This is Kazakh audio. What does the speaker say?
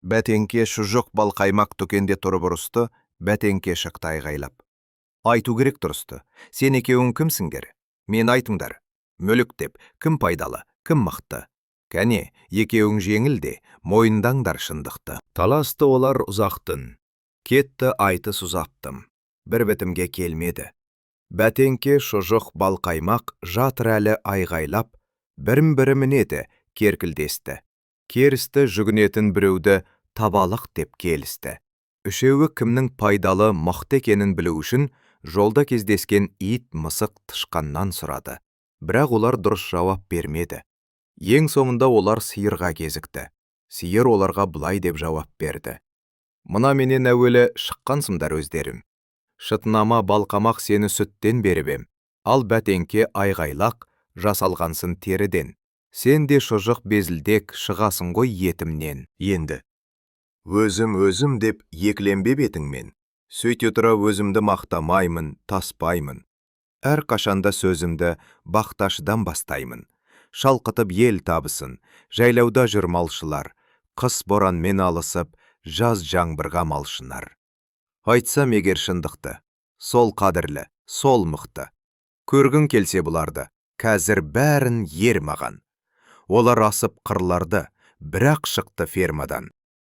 Бәтенке шұжық бал қаймақ төкенде тұрып ұрысты, бәтенке шықты айғайлап. Айту керек тұрысты, сен екеуің кімсіңдер? Мен айтыңдар. Мүлік деп, кім пайдалы, кім мықты? Кәне, екеуің жеңілде, мойындаңдар шындықты. Таласты олар ұзақтын. Кетті айтыс ұзаптым. Бір бітімге келмеді. Бәтенке шұжық бал қаймақ жатыр әлі айғайлап, бірін-бірі мінеді, керкілдесті. Керісті жүгінетін біреуді табалық деп келісті. Үшеуі кімнің пайдалы мықты екенін білу үшін жолда кездескен ит, мысық, тышқаннан сұрады. Бірақ олар дұрыс жауап бермеді. Ең соңында олар сиырға кезікті. Сиыр оларға бұлай деп жауап берді. Мына менен әуелі шыққансымдар өздерім. Шытынама балқамақ сені сүттен беріп ем. Ал бәтенке айғайлақ жасалғансын теріден. Сен де шұжық безілдек шығасың ғой етімнен. Енді өзім деп екіленбе бетіңмен. Сөйте тұра өзімді мақтамаймын, таспаймын. Әр қашанда сөзімді бақташыдан бастаймын. Шалқытып ел табысын, жайлауда жүр малшылар. Қыс боранмен алысып, жаз жаңбырға малшынар. Айтсам егер шындықты, сол қадірлі, сол мықты. Көргің келсе бұларды, қазір бәрін ер маған. Олар асып қырларды, бірақ шықты фермадан.